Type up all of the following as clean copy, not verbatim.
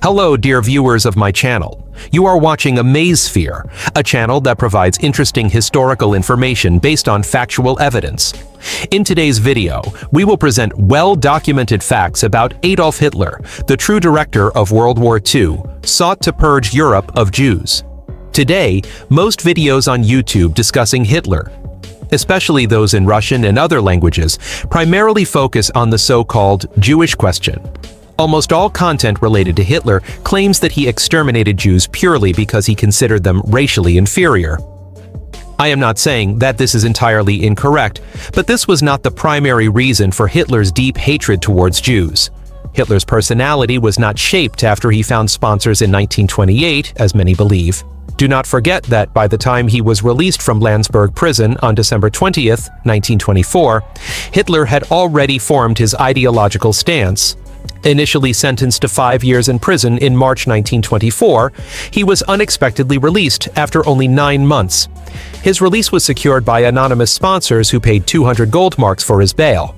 Hello, dear viewers of my channel. You are watching AmazeSphere, a channel that provides interesting historical information based on factual evidence. In today's video, we will present well-documented facts about Adolf Hitler, the true director of World War II, sought to purge Europe of Jews. Today, most videos on YouTube discussing Hitler, especially those in Russian and other languages, primarily focus on the so-called Jewish question. Almost all content related to Hitler claims that he exterminated Jews purely because he considered them racially inferior. I am not saying that this is entirely incorrect, but this was not the primary reason for Hitler's deep hatred towards Jews. Hitler's personality was not shaped after he found sponsors in 1928, as many believe. Do not forget that by the time he was released from Landsberg prison on December 20th, 1924, Hitler had already formed his ideological stance. Initially sentenced to 5 years in prison in March 1924, he was unexpectedly released after only 9 months. His release was secured by anonymous sponsors who paid 200 gold marks for his bail.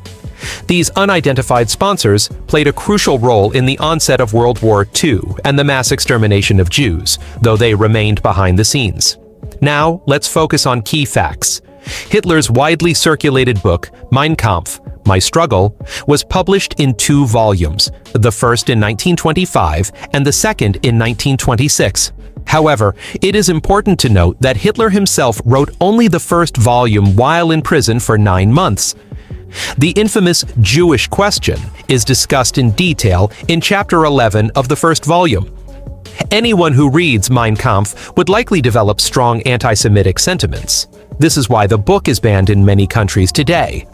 These unidentified sponsors played a crucial role in the onset of World War II and the mass extermination of Jews, though they remained behind the scenes. Now, let's focus on key facts. Hitler's widely circulated book, Mein Kampf, My Struggle, was published in 2 volumes, the first in 1925 and the second in 1926. However, it is important to note that Hitler himself wrote only the first volume while in prison for 9 months. The infamous Jewish question is discussed in detail in Chapter 11 of the first volume. Anyone who reads Mein Kampf would likely develop strong anti-Semitic sentiments. This is why the book is banned in many countries today.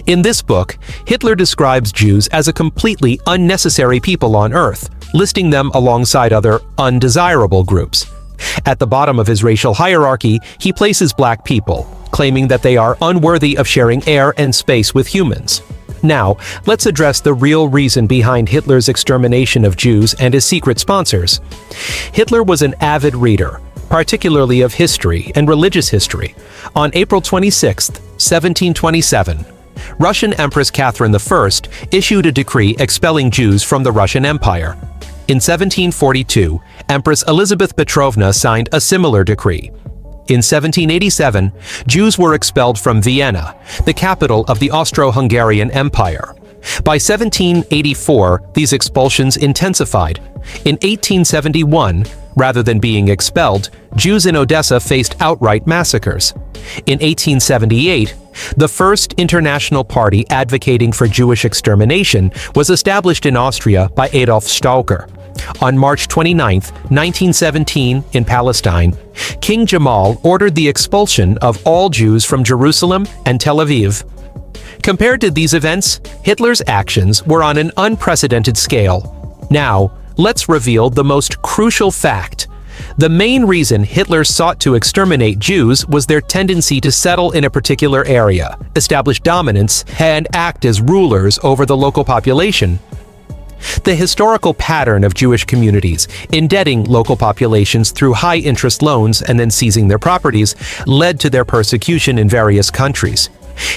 In this book, Hitler describes Jews as a completely unnecessary people on Earth, listing them alongside other undesirable groups. At the bottom of his racial hierarchy, he places black people, claiming that they are unworthy of sharing air and space with humans. Now, let's address the real reason behind Hitler's extermination of Jews and his secret sponsors. Hitler was an avid reader, particularly of history and religious history. On April 26, 1727, Russian Empress Catherine I issued a decree expelling Jews from the Russian Empire. In 1742, Empress Elizabeth Petrovna signed a similar decree. In 1787, Jews were expelled from Vienna, the capital of the Austro-Hungarian Empire. By 1784, these expulsions intensified. In 1871, rather than being expelled, Jews in Odessa faced outright massacres. In 1878, the first international party advocating for Jewish extermination was established in Austria by Adolf Stalker. On March 29, 1917, in Palestine, King Jamal ordered the expulsion of all Jews from Jerusalem and Tel Aviv. Compared to these events, Hitler's actions were on an unprecedented scale. Now, let's reveal the most crucial fact. The main reason Hitler sought to exterminate Jews was their tendency to settle in a particular area, establish dominance, and act as rulers over the local population. The historical pattern of Jewish communities, indebting local populations through high-interest loans and then seizing their properties, led to their persecution in various countries.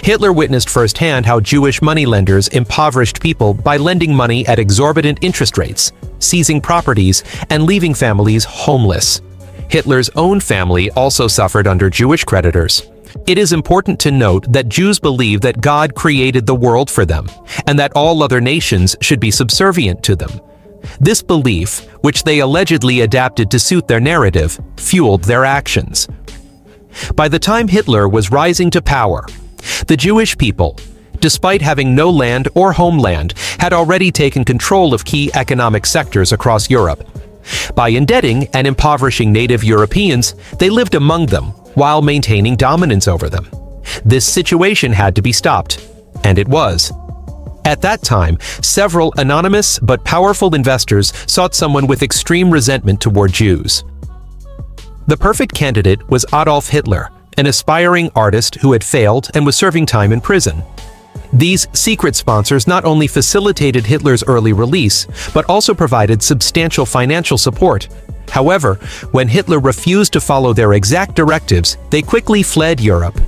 Hitler witnessed firsthand how Jewish moneylenders impoverished people by lending money at exorbitant interest rates, seizing properties, and leaving families homeless. Hitler's own family also suffered under Jewish creditors. It is important to note that Jews believe that God created the world for them, and that all other nations should be subservient to them. This belief, which they allegedly adapted to suit their narrative, fueled their actions. By the time Hitler was rising to power, the Jewish people, despite having no land or homeland, had already taken control of key economic sectors across Europe. By indebting and impoverishing native Europeans, they lived among them while maintaining dominance over them. This situation had to be stopped, and it was. At that time, several anonymous but powerful investors sought someone with extreme resentment toward Jews. The perfect candidate was Adolf Hitler, an aspiring artist who had failed and was serving time in prison. These secret sponsors not only facilitated Hitler's early release, but also provided substantial financial support. However, when Hitler refused to follow their exact directives, they quickly fled Europe.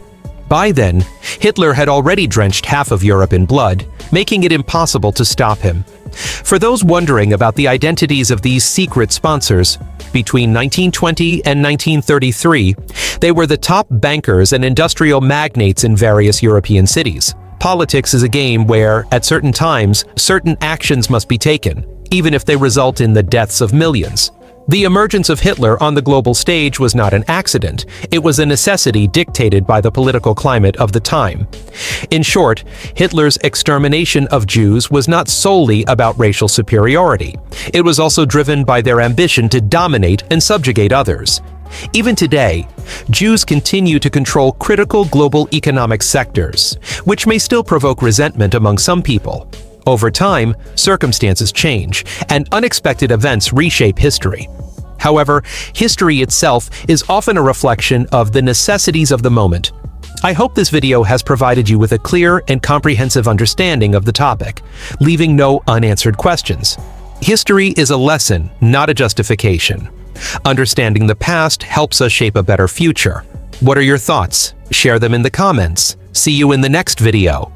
By then, Hitler had already drenched half of Europe in blood, making it impossible to stop him. For those wondering about the identities of these secret sponsors, between 1920 and 1933, they were the top bankers and industrial magnates in various European cities. Politics is a game where, at certain times, certain actions must be taken, even if they result in the deaths of millions. The emergence of Hitler on the global stage was not an accident. It was a necessity dictated by the political climate of the time. In short, Hitler's extermination of Jews was not solely about racial superiority. It was also driven by their ambition to dominate and subjugate others. Even today, Jews continue to control critical global economic sectors, which may still provoke resentment among some people. Over time, circumstances change, and unexpected events reshape history. However, history itself is often a reflection of the necessities of the moment. I hope this video has provided you with a clear and comprehensive understanding of the topic, leaving no unanswered questions. History is a lesson, not a justification. Understanding the past helps us shape a better future. What are your thoughts? Share them in the comments. See you in the next video.